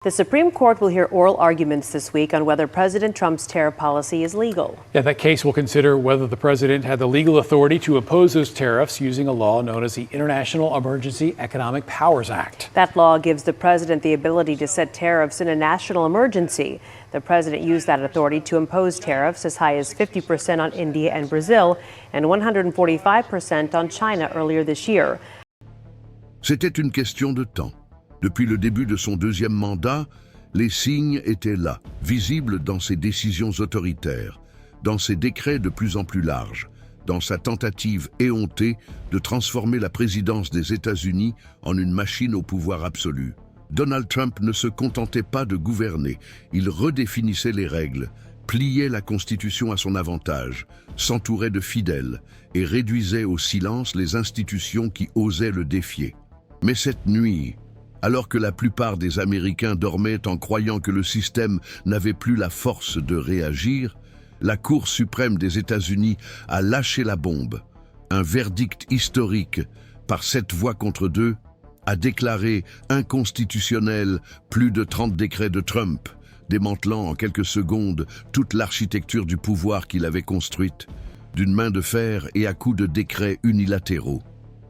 The Supreme Court will hear oral arguments this week on whether President Trump's tariff policy is legal. Yeah, that case will consider whether the president had the legal authority to impose those tariffs using a law known as the International Emergency Economic Powers Act. That law gives the president the ability to set tariffs in a national emergency. The president used that authority to impose tariffs as high as 50% on India and Brazil and 145% on China earlier this year. C'était une question de temps. Depuis le début de son deuxième mandat, les signes étaient là, visibles dans ses décisions autoritaires, dans ses décrets de plus en plus larges, dans sa tentative éhontée de transformer la présidence des États-Unis en une machine au pouvoir absolu. Donald Trump ne se contentait pas de gouverner, il redéfinissait les règles, pliait la Constitution à son avantage, s'entourait de fidèles et réduisait au silence les institutions qui osaient le défier. Mais cette nuit, alors que la plupart des Américains dormaient en croyant que le système n'avait plus la force de réagir, la Cour suprême des États-Unis a lâché la bombe. Un verdict historique, par 7 voix contre 2, a déclaré inconstitutionnel plus de 30 décrets de Trump, démantelant en quelques secondes toute l'architecture du pouvoir qu'il avait construite, d'une main de fer et à coups de décrets unilatéraux.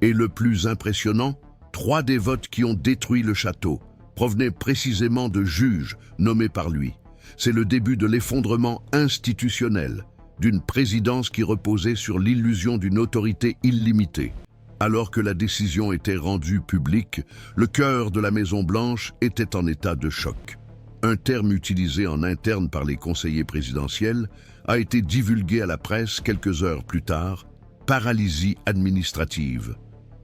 Et le plus impressionnant, 3 des votes qui ont détruit le château provenaient précisément de juges nommés par lui. C'est le début de l'effondrement institutionnel d'une présidence qui reposait sur l'illusion d'une autorité illimitée. Alors que la décision était rendue publique, le cœur de la Maison-Blanche était en état de choc. Un terme utilisé en interne par les conseillers présidentiels a été divulgué à la presse quelques heures plus tard, paralysie administrative.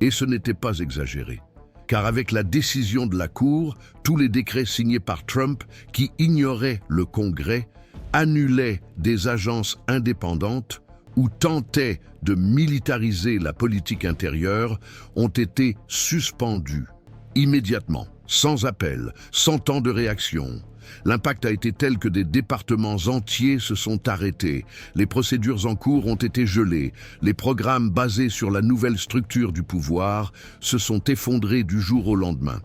Et ce n'était pas exagéré, car avec la décision de la Cour, tous les décrets signés par Trump qui ignoraient le Congrès, annulaient des agences indépendantes ou tentaient de militariser la politique intérieure ont été suspendus immédiatement, sans appel, sans temps de réaction. L'impact a été tel que des départements entiers se sont arrêtés, les procédures en cours ont été gelées, les programmes basés sur la nouvelle structure du pouvoir se sont effondrés du jour au lendemain.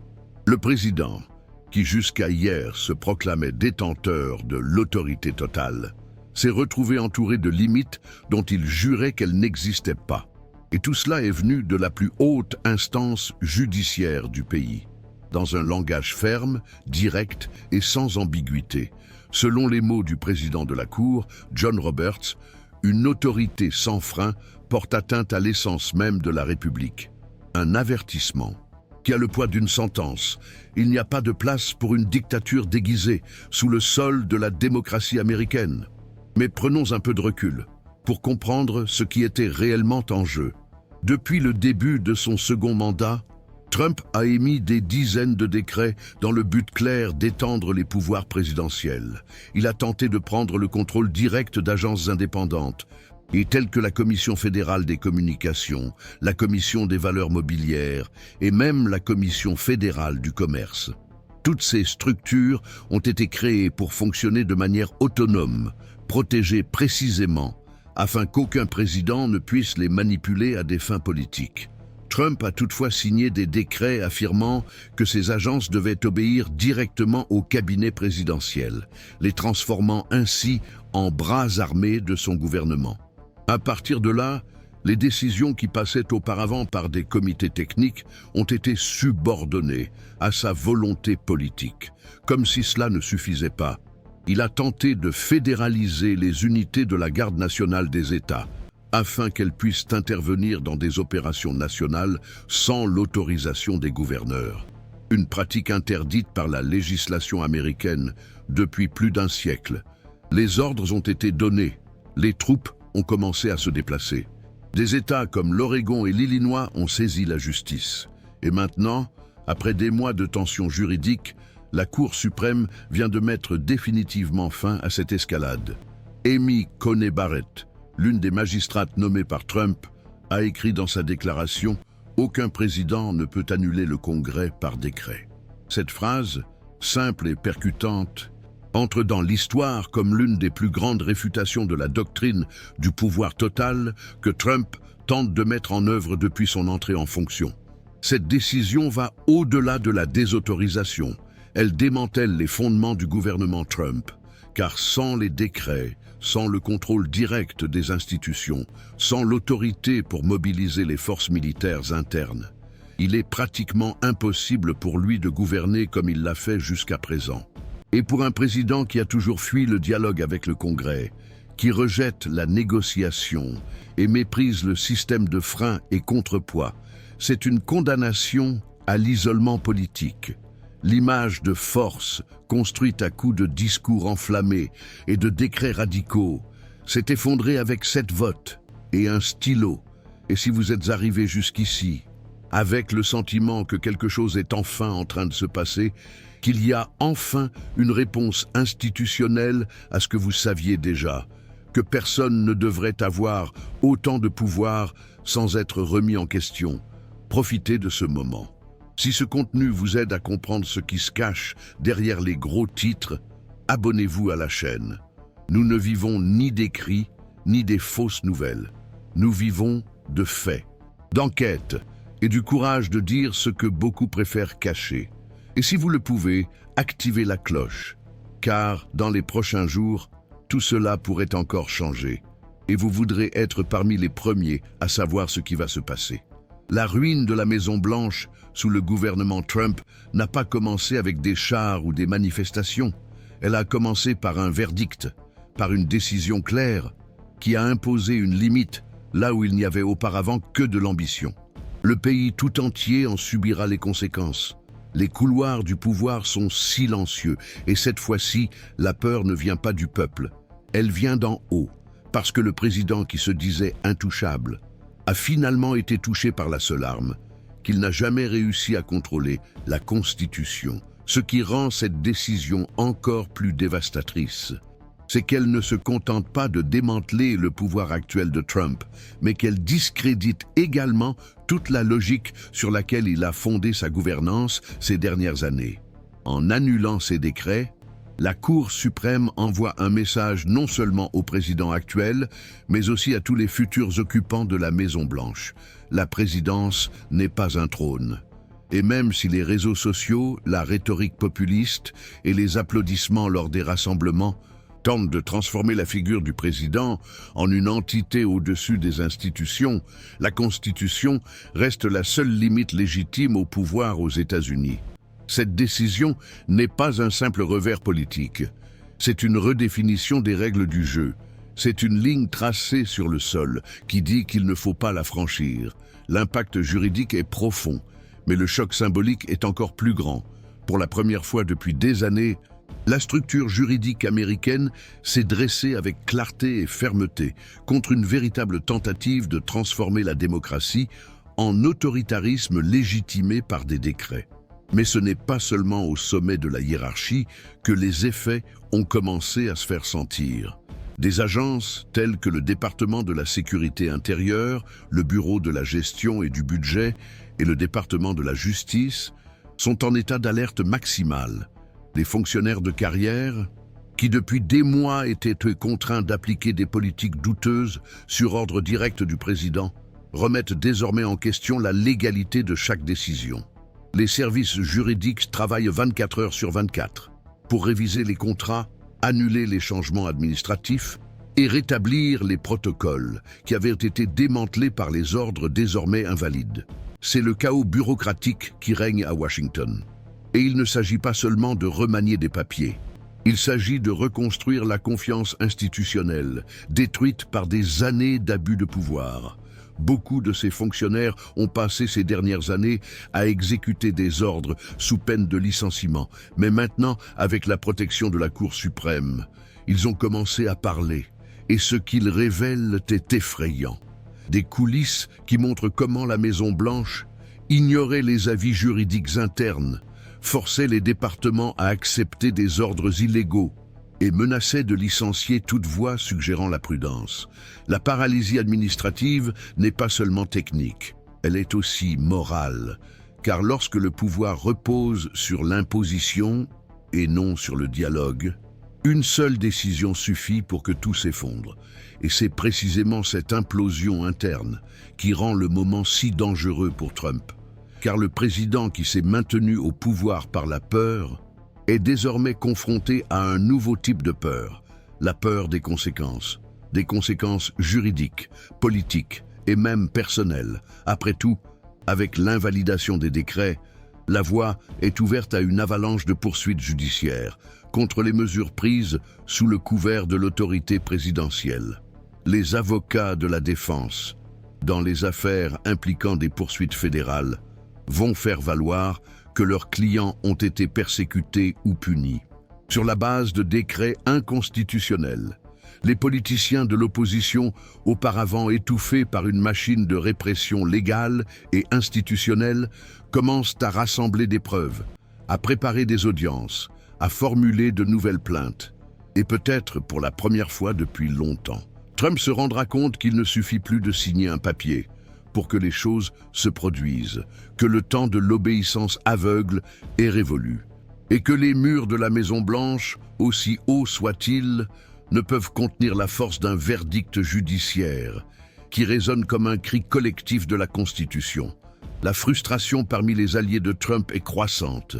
Le président, qui jusqu'à hier se proclamait détenteur de l'autorité totale, s'est retrouvé entouré de limites dont il jurait qu'elles n'existaient pas. Et tout cela est venu de la plus haute instance judiciaire du pays. Dans un langage ferme, direct et sans ambiguïté. Selon les mots du président de la Cour, John Roberts, une autorité sans frein porte atteinte à l'essence même de la République. Un avertissement qui a le poids d'une sentence. Il n'y a pas de place pour une dictature déguisée sous le sol de la démocratie américaine. Mais prenons un peu de recul pour comprendre ce qui était réellement en jeu. Depuis le début de son second mandat, Trump a émis des dizaines de décrets dans le but clair d'étendre les pouvoirs présidentiels. Il a tenté de prendre le contrôle direct d'agences indépendantes, et telles que la Commission fédérale des communications, la Commission des valeurs mobilières et même la Commission fédérale du commerce. Toutes ces structures ont été créées pour fonctionner de manière autonome, protégées précisément, afin qu'aucun président ne puisse les manipuler à des fins politiques. Trump a toutefois signé des décrets affirmant que ces agences devaient obéir directement au cabinet présidentiel, les transformant ainsi en bras armés de son gouvernement. À partir de là, les décisions qui passaient auparavant par des comités techniques ont été subordonnées à sa volonté politique. Comme si cela ne suffisait pas, il a tenté de fédéraliser les unités de la Garde nationale des États, afin qu'elles puissent intervenir dans des opérations nationales sans l'autorisation des gouverneurs. Une pratique interdite par la législation américaine depuis plus d'un siècle. Les ordres ont été donnés, les troupes ont commencé à se déplacer. Des États comme l'Oregon et l'Illinois ont saisi la justice. Et maintenant, après des mois de tensions juridiques, la Cour suprême vient de mettre définitivement fin à cette escalade. Amy Coney Barrett, l'une des magistrates nommées par Trump, a écrit dans sa déclaration « Aucun président ne peut annuler le Congrès par décret ». Cette phrase, simple et percutante, entre dans l'histoire comme l'une des plus grandes réfutations de la doctrine du pouvoir total que Trump tente de mettre en œuvre depuis son entrée en fonction. Cette décision va au-delà de la désautorisation. Elle démantèle les fondements du gouvernement Trump, car sans les décrets, sans le contrôle direct des institutions, sans l'autorité pour mobiliser les forces militaires internes, il est pratiquement impossible pour lui de gouverner comme il l'a fait jusqu'à présent. Et pour un président qui a toujours fui le dialogue avec le Congrès, qui rejette la négociation et méprise le système de freins et contrepoids, c'est une condamnation à l'isolement politique. L'image de force, construite à coups de discours enflammés et de décrets radicaux, s'est effondrée avec 7 votes et un stylo. Et si vous êtes arrivé jusqu'ici, avec le sentiment que quelque chose est enfin en train de se passer, qu'il y a enfin une réponse institutionnelle à ce que vous saviez déjà, que personne ne devrait avoir autant de pouvoir sans être remis en question, profitez de ce moment. Si ce contenu vous aide à comprendre ce qui se cache derrière les gros titres, abonnez-vous à la chaîne. Nous ne vivons ni d'écrits, ni des fausses nouvelles. Nous vivons de faits, d'enquêtes et du courage de dire ce que beaucoup préfèrent cacher. Et si vous le pouvez, activez la cloche, car dans les prochains jours, tout cela pourrait encore changer, et vous voudrez être parmi les premiers à savoir ce qui va se passer. La ruine de la Maison-Blanche sous le gouvernement Trump n'a pas commencé avec des chars ou des manifestations. Elle a commencé par un verdict, par une décision claire, qui a imposé une limite là où il n'y avait auparavant que de l'ambition. Le pays tout entier en subira les conséquences. Les couloirs du pouvoir sont silencieux, et cette fois-ci, la peur ne vient pas du peuple. Elle vient d'en haut, parce que le président qui se disait intouchable a finalement été touché par la seule arme, qu'il n'a jamais réussi à contrôler, la Constitution. Ce qui rend cette décision encore plus dévastatrice, c'est qu'elle ne se contente pas de démanteler le pouvoir actuel de Trump, mais qu'elle discrédite également toute la logique sur laquelle il a fondé sa gouvernance ces dernières années. En annulant ces décrets, la Cour suprême envoie un message non seulement au président actuel, mais aussi à tous les futurs occupants de la Maison-Blanche. La présidence n'est pas un trône. Et même si les réseaux sociaux, la rhétorique populiste et les applaudissements lors des rassemblements tentent de transformer la figure du président en une entité au-dessus des institutions, la Constitution reste la seule limite légitime au pouvoir aux États-Unis. Cette décision n'est pas un simple revers politique. C'est une redéfinition des règles du jeu. C'est une ligne tracée sur le sol qui dit qu'il ne faut pas la franchir. L'impact juridique est profond, mais le choc symbolique est encore plus grand. Pour la première fois depuis des années, la structure juridique américaine s'est dressée avec clarté et fermeté contre une véritable tentative de transformer la démocratie en autoritarisme légitimé par des décrets. Mais ce n'est pas seulement au sommet de la hiérarchie que les effets ont commencé à se faire sentir. Des agences telles que le département de la sécurité intérieure, le bureau de la gestion et du budget et le département de la justice sont en état d'alerte maximale. Les fonctionnaires de carrière, qui depuis des mois étaient contraints d'appliquer des politiques douteuses sur ordre direct du président, remettent désormais en question la légalité de chaque décision. Les services juridiques travaillent 24 heures sur 24 pour réviser les contrats, annuler les changements administratifs et rétablir les protocoles qui avaient été démantelés par les ordres désormais invalides. C'est le chaos bureaucratique qui règne à Washington. Et il ne s'agit pas seulement de remanier des papiers. Il s'agit de reconstruire la confiance institutionnelle, détruite par des années d'abus de pouvoir. Beaucoup de ces fonctionnaires ont passé ces dernières années à exécuter des ordres sous peine de licenciement. Mais maintenant, avec la protection de la Cour suprême, ils ont commencé à parler. Et ce qu'ils révèlent est effrayant. Des coulisses qui montrent comment la Maison-Blanche ignorait les avis juridiques internes, forçait les départements à accepter des ordres illégaux et menaçait de licencier toute voix suggérant la prudence. La paralysie administrative n'est pas seulement technique, elle est aussi morale, car lorsque le pouvoir repose sur l'imposition et non sur le dialogue, une seule décision suffit pour que tout s'effondre. Et c'est précisément cette implosion interne qui rend le moment si dangereux pour Trump. Car le président qui s'est maintenu au pouvoir par la peur est désormais confronté à un nouveau type de peur, la peur des conséquences juridiques, politiques et même personnelles. Après tout, avec l'invalidation des décrets, la voie est ouverte à une avalanche de poursuites judiciaires contre les mesures prises sous le couvert de l'autorité présidentielle. Les avocats de la défense, dans les affaires impliquant des poursuites fédérales, vont faire valoir que leurs clients ont été persécutés ou punis. Sur la base de décrets inconstitutionnels, les politiciens de l'opposition, auparavant étouffés par une machine de répression légale et institutionnelle, commencent à rassembler des preuves, à préparer des audiences, à formuler de nouvelles plaintes. Et peut-être pour la première fois depuis longtemps, Trump se rendra compte qu'il ne suffit plus de signer un papier pour que les choses se produisent, que le temps de l'obéissance aveugle est révolu, et que les murs de la Maison-Blanche, aussi hauts soient-ils, ne peuvent contenir la force d'un verdict judiciaire qui résonne comme un cri collectif de la Constitution. La frustration parmi les alliés de Trump est croissante.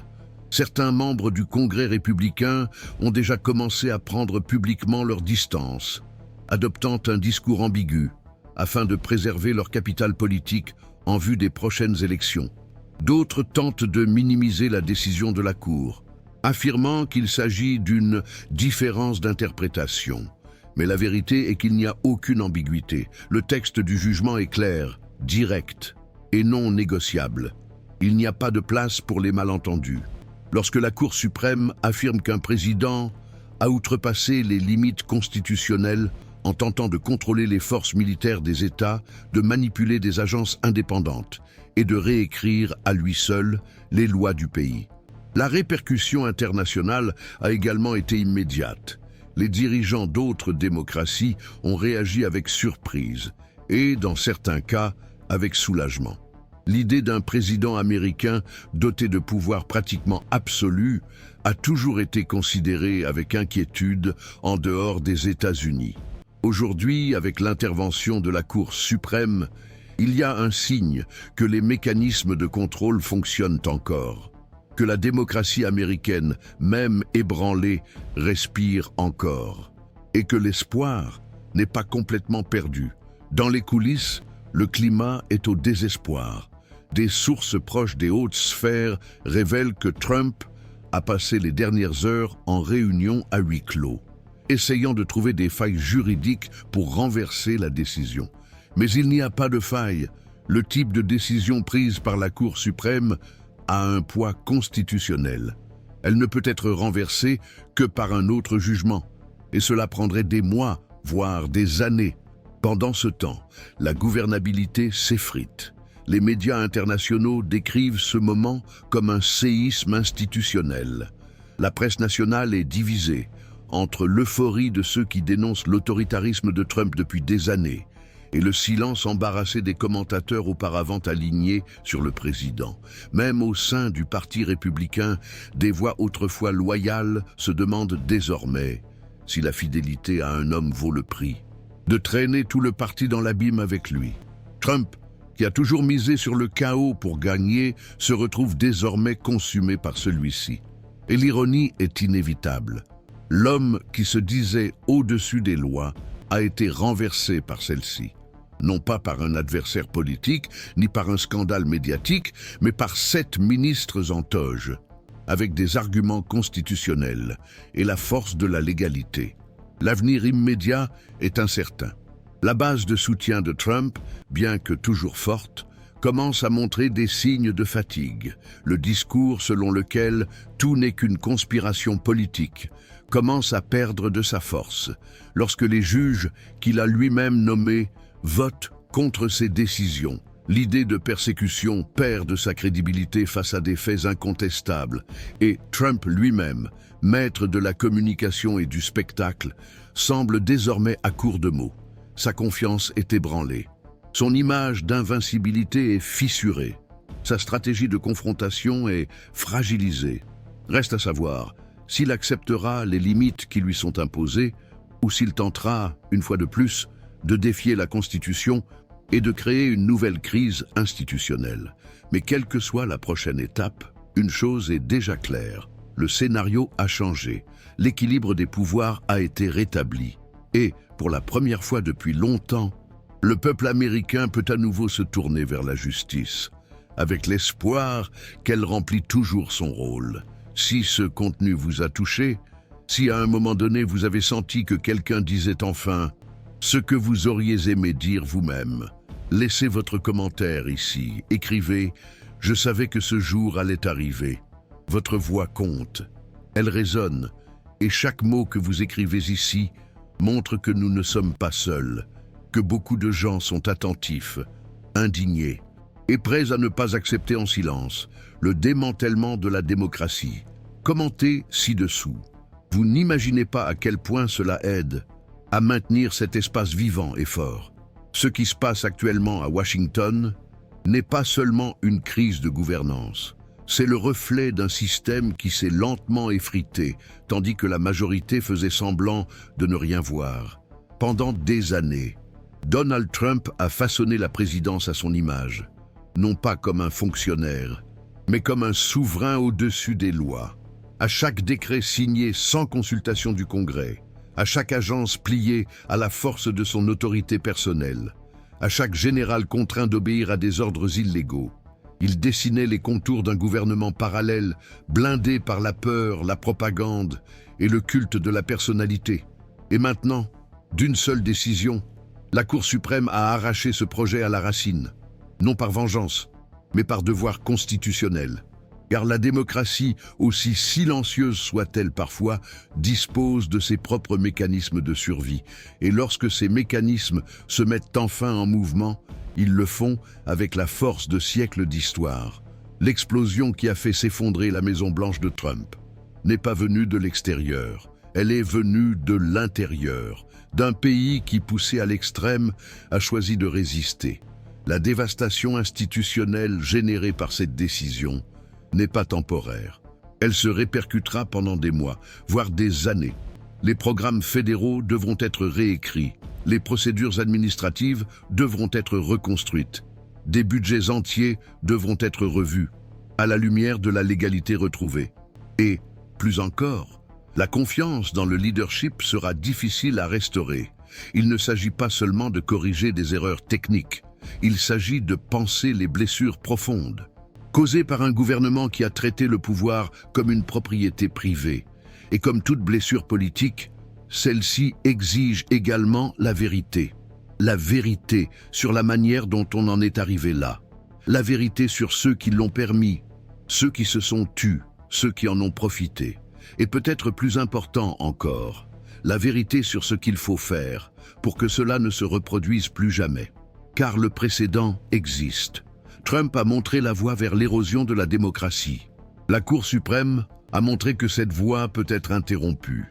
Certains membres du Congrès républicain ont déjà commencé à prendre publiquement leur distance, adoptant un discours ambigu afin de préserver leur capital politique en vue des prochaines élections. D'autres tentent de minimiser la décision de la Cour, affirmant qu'il s'agit d'une différence d'interprétation. Mais la vérité est qu'il n'y a aucune ambiguïté. Le texte du jugement est clair, direct et non négociable. Il n'y a pas de place pour les malentendus. Lorsque la Cour suprême affirme qu'un président a outrepassé les limites constitutionnelles en tentant de contrôler les forces militaires des États, de manipuler des agences indépendantes et de réécrire à lui seul les lois du pays. La répercussion internationale a également été immédiate. Les dirigeants d'autres démocraties ont réagi avec surprise et, dans certains cas, avec soulagement. L'idée d'un président américain doté de pouvoirs pratiquement absolus a toujours été considérée avec inquiétude en dehors des États-Unis. Aujourd'hui, avec l'intervention de la Cour suprême, il y a un signe que les mécanismes de contrôle fonctionnent encore, que la démocratie américaine, même ébranlée, respire encore, et que l'espoir n'est pas complètement perdu. Dans les coulisses, le climat est au désespoir. Des sources proches des hautes sphères révèlent que Trump a passé les dernières heures en réunion à huis clos, essayant de trouver des failles juridiques pour renverser la décision. Mais il n'y a pas de faille. Le type de décision prise par la Cour suprême a un poids constitutionnel. Elle ne peut être renversée que par un autre jugement, et cela prendrait des mois, voire des années. Pendant ce temps, la gouvernabilité s'effrite. Les médias internationaux décrivent ce moment comme un séisme institutionnel. La presse nationale est divisée entre l'euphorie de ceux qui dénoncent l'autoritarisme de Trump depuis des années et le silence embarrassé des commentateurs auparavant alignés sur le président. Même au sein du Parti républicain, des voix autrefois loyales se demandent désormais si la fidélité à un homme vaut le prix de traîner tout le parti dans l'abîme avec lui. Trump, qui a toujours misé sur le chaos pour gagner, se retrouve désormais consumé par celui-ci. Et l'ironie est inévitable. L'homme qui se disait au-dessus des lois a été renversé par celle-ci. Non pas par un adversaire politique, ni par un scandale médiatique, mais par 7 ministres en toge, avec des arguments constitutionnels et la force de la légalité. L'avenir immédiat est incertain. La base de soutien de Trump, bien que toujours forte, commence à montrer des signes de fatigue. Le discours selon lequel tout n'est qu'une conspiration politique commence à perdre de sa force, lorsque les juges qu'il a lui-même nommés votent contre ses décisions. L'idée de persécution perd de sa crédibilité face à des faits incontestables, et Trump lui-même, maître de la communication et du spectacle, semble désormais à court de mots. Sa confiance est ébranlée. Son image d'invincibilité est fissurée. Sa stratégie de confrontation est fragilisée. Reste à savoir s'il acceptera les limites qui lui sont imposées ou s'il tentera, une fois de plus, de défier la Constitution et de créer une nouvelle crise institutionnelle. Mais quelle que soit la prochaine étape, une chose est déjà claire. le scénario a changé, l'équilibre des pouvoirs a été rétabli. Et, pour la première fois depuis longtemps, le peuple américain peut à nouveau se tourner vers la justice, avec l'espoir qu'elle remplit toujours son rôle. Si ce contenu vous a touché, si à un moment donné vous avez senti que quelqu'un disait enfin ce que vous auriez aimé dire vous-même, laissez votre commentaire ici, écrivez « Je savais que ce jour allait arriver ». Votre voix compte, elle résonne, et chaque mot que vous écrivez ici montre que nous ne sommes pas seuls, que beaucoup de gens sont attentifs, indignés, et prêts à ne pas accepter en silence le démantèlement de la démocratie. Commentez ci-dessous. Vous n'imaginez pas à quel point cela aide à maintenir cet espace vivant et fort. Ce qui se passe actuellement à Washington n'est pas seulement une crise de gouvernance. C'est le reflet d'un système qui s'est lentement effrité, tandis que la majorité faisait semblant de ne rien voir. Pendant des années, Donald Trump a façonné la présidence à son image, non pas comme un fonctionnaire, mais comme un souverain au-dessus des lois. À chaque décret signé sans consultation du Congrès, à chaque agence pliée à la force de son autorité personnelle, à chaque général contraint d'obéir à des ordres illégaux, il dessinait les contours d'un gouvernement parallèle, blindé par la peur, la propagande et le culte de la personnalité. Et maintenant, d'une seule décision, la Cour suprême a arraché ce projet à la racine, non par vengeance, mais par devoir constitutionnel. Car la démocratie, aussi silencieuse soit-elle parfois, dispose de ses propres mécanismes de survie. Et lorsque ces mécanismes se mettent enfin en mouvement, ils le font avec la force de siècles d'histoire. L'explosion qui a fait s'effondrer la Maison-Blanche de Trump n'est pas venue de l'extérieur, elle est venue de l'intérieur, d'un pays qui, poussé à l'extrême, a choisi de résister. La dévastation institutionnelle générée par cette décision n'est pas temporaire. Elle se répercutera pendant des mois, voire des années. Les programmes fédéraux devront être réécrits. Les procédures administratives devront être reconstruites. Des budgets entiers devront être revus, à la lumière de la légalité retrouvée. Et, plus encore, la confiance dans le leadership sera difficile à restaurer. Il ne s'agit pas seulement de corriger des erreurs techniques, il s'agit de panser les blessures profondes, causées par un gouvernement qui a traité le pouvoir comme une propriété privée. Et comme toute blessure politique, celle-ci exige également la vérité. La vérité sur la manière dont on en est arrivé là. La vérité sur ceux qui l'ont permis, ceux qui se sont tus, ceux qui en ont profité. Et peut-être plus important encore, la vérité sur ce qu'il faut faire pour que cela ne se reproduise plus jamais. Car le précédent existe. Trump a montré la voie vers l'érosion de la démocratie. La Cour suprême a montré que cette voie peut être interrompue.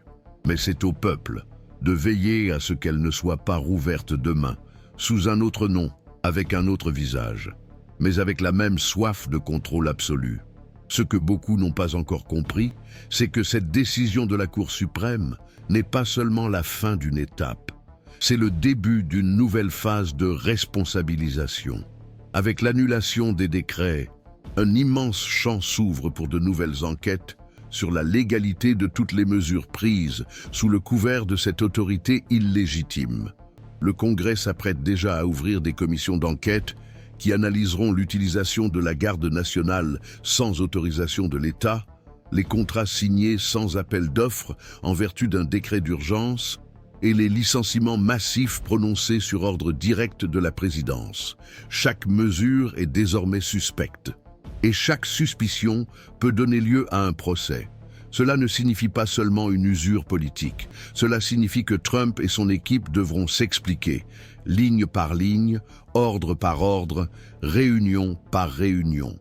Mais c'est au peuple de veiller à ce qu'elle ne soit pas rouverte demain, sous un autre nom, avec un autre visage, mais avec la même soif de contrôle absolu. Ce que beaucoup n'ont pas encore compris, c'est que cette décision de la Cour suprême n'est pas seulement la fin d'une étape, c'est le début d'une nouvelle phase de responsabilisation. Avec l'annulation des décrets, un immense champ s'ouvre pour de nouvelles enquêtes sur la légalité de toutes les mesures prises sous le couvert de cette autorité illégitime. Le Congrès s'apprête déjà à ouvrir des commissions d'enquête qui analyseront l'utilisation de la garde nationale sans autorisation de l'État, les contrats signés sans appel d'offres en vertu d'un décret d'urgence et les licenciements massifs prononcés sur ordre direct de la présidence. Chaque mesure est désormais suspecte. Et chaque suspicion peut donner lieu à un procès. Cela ne signifie pas seulement une usure politique. Cela signifie que Trump et son équipe devront s'expliquer, ligne par ligne, ordre par ordre, réunion par réunion.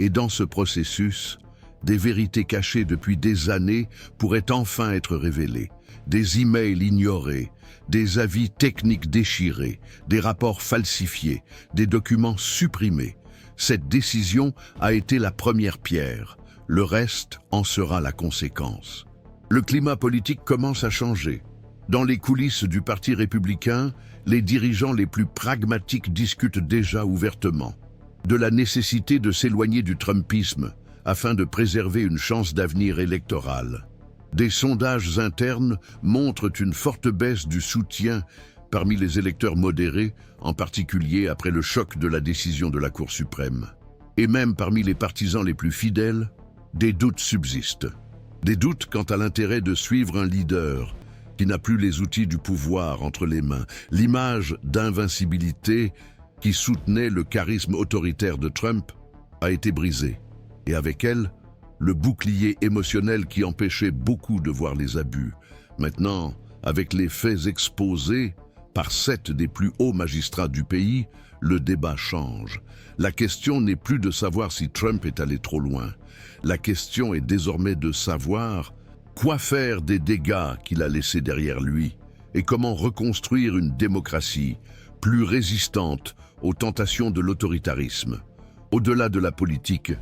Et dans ce processus, des vérités cachées depuis des années pourraient enfin être révélées. Des emails ignorés, des avis techniques déchirés, des rapports falsifiés, des documents supprimés. Cette décision a été la première pierre. Le reste en sera la conséquence. Le climat politique commence à changer. Dans les coulisses du Parti républicain, les dirigeants les plus pragmatiques discutent déjà ouvertement de la nécessité de s'éloigner du trumpisme, afin de préserver une chance d'avenir électoral. Des sondages internes montrent une forte baisse du soutien parmi les électeurs modérés, en particulier après le choc de la décision de la Cour suprême. Et même parmi les partisans les plus fidèles, des doutes subsistent. Des doutes quant à l'intérêt de suivre un leader qui n'a plus les outils du pouvoir entre les mains. L'image d'invincibilité qui soutenait le charisme autoritaire de Trump a été brisée. Et avec elle, le bouclier émotionnel qui empêchait beaucoup de voir les abus. Maintenant, avec les faits exposés par 7 des plus hauts magistrats du pays, le débat change. La question n'est plus de savoir si Trump est allé trop loin. La question est désormais de savoir quoi faire des dégâts qu'il a laissés derrière lui et comment reconstruire une démocratie plus résistante aux tentations de l'autoritarisme. Au-delà de la politique,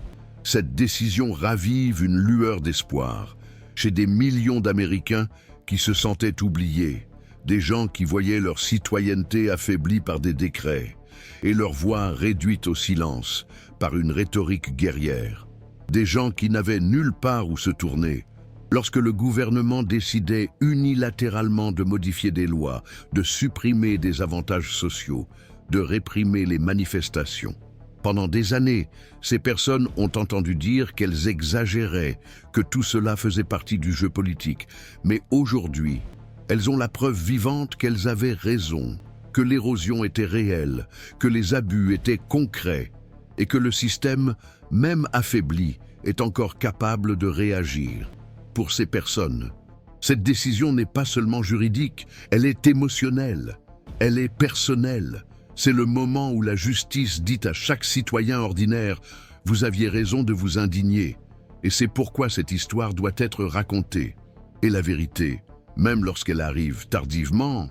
cette décision ravive une lueur d'espoir chez des millions d'Américains qui se sentaient oubliés, des gens qui voyaient leur citoyenneté affaiblie par des décrets et leur voix réduite au silence par une rhétorique guerrière, des gens qui n'avaient nulle part où se tourner lorsque le gouvernement décidait unilatéralement de modifier des lois, de supprimer des avantages sociaux, de réprimer les manifestations. Pendant des années, ces personnes ont entendu dire qu'elles exagéraient, que tout cela faisait partie du jeu politique. Mais aujourd'hui, elles ont la preuve vivante qu'elles avaient raison, que l'érosion était réelle, que les abus étaient concrets et que le système, même affaibli, est encore capable de réagir. Pour ces personnes, cette décision n'est pas seulement juridique, elle est émotionnelle, elle est personnelle. C'est le moment où la justice dit à chaque citoyen ordinaire « Vous aviez raison de vous indigner ». Et c'est pourquoi cette histoire doit être racontée. Et la vérité, même lorsqu'elle arrive tardivement,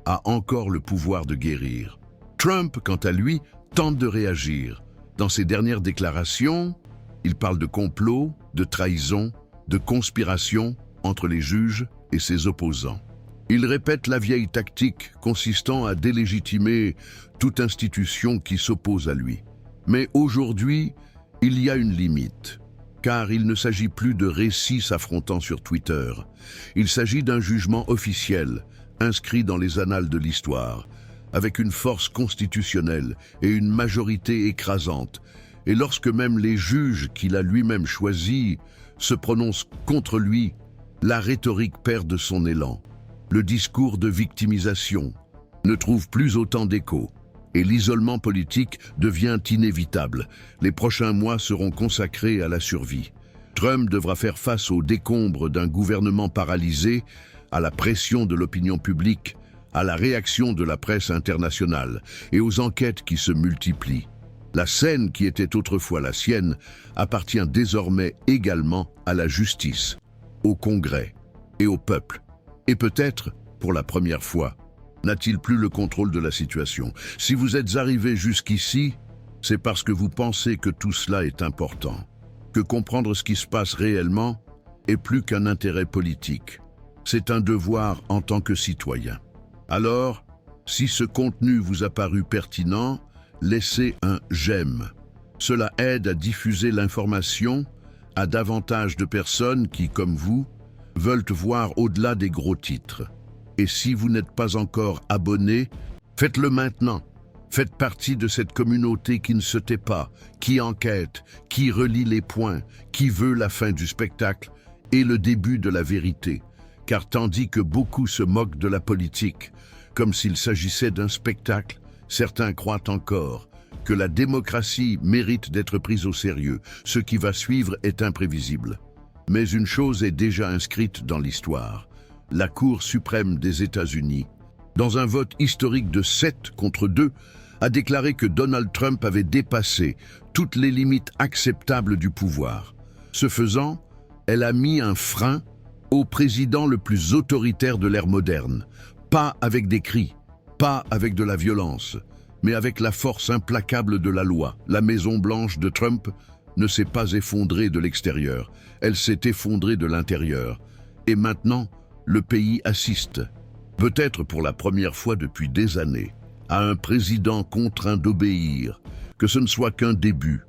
a encore le pouvoir de guérir. Trump, quant à lui, tente de réagir. Dans ses dernières déclarations, il parle de complot, de trahison, de conspiration entre les juges et ses opposants. Il répète la vieille tactique consistant à délégitimer toute institution qui s'oppose à lui. Mais aujourd'hui, il y a une limite, car il ne s'agit plus de récits s'affrontant sur Twitter. Il s'agit d'un jugement officiel, inscrit dans les annales de l'histoire, avec une force constitutionnelle et une majorité écrasante. Et lorsque même les juges qu'il a lui-même choisis se prononcent contre lui, la rhétorique perd de son élan. Le discours de victimisation ne trouve plus autant d'écho et l'isolement politique devient inévitable. Les prochains mois seront consacrés à la survie. Trump devra faire face aux décombres d'un gouvernement paralysé, à la pression de l'opinion publique, à la réaction de la presse internationale et aux enquêtes qui se multiplient. La scène qui était autrefois la sienne appartient désormais également à la justice, au Congrès et au peuple. Et peut-être, pour la première fois, n'a-t-il plus le contrôle de la situation. Si vous êtes arrivé jusqu'ici, c'est parce que vous pensez que tout cela est important, que comprendre ce qui se passe réellement est plus qu'un intérêt politique. C'est un devoir en tant que citoyen. Alors, si ce contenu vous a paru pertinent, laissez un j'aime. Cela aide à diffuser l'information à davantage de personnes qui, comme vous, veulent voir au-delà des gros titres. Et si vous n'êtes pas encore abonné, faites-le maintenant. Faites partie de cette communauté qui ne se tait pas, qui enquête, qui relie les points, qui veut la fin du spectacle et le début de la vérité. Car tandis que beaucoup se moquent de la politique, comme s'il s'agissait d'un spectacle, certains croient encore que la démocratie mérite d'être prise au sérieux. Ce qui va suivre est imprévisible. Mais une chose est déjà inscrite dans l'histoire. La Cour suprême des États-Unis, dans un vote historique de 7 contre 2, a déclaré que Donald Trump avait dépassé toutes les limites acceptables du pouvoir. Ce faisant, elle a mis un frein au président le plus autoritaire de l'ère moderne. Pas avec des cris, pas avec de la violence, mais avec la force implacable de la loi. La Maison-Blanche de Trump ne s'est pas effondrée de l'extérieur, elle s'est effondrée de l'intérieur. Et maintenant, le pays assiste, peut-être pour la première fois depuis des années, à un président contraint d'obéir, que ce ne soit qu'un début,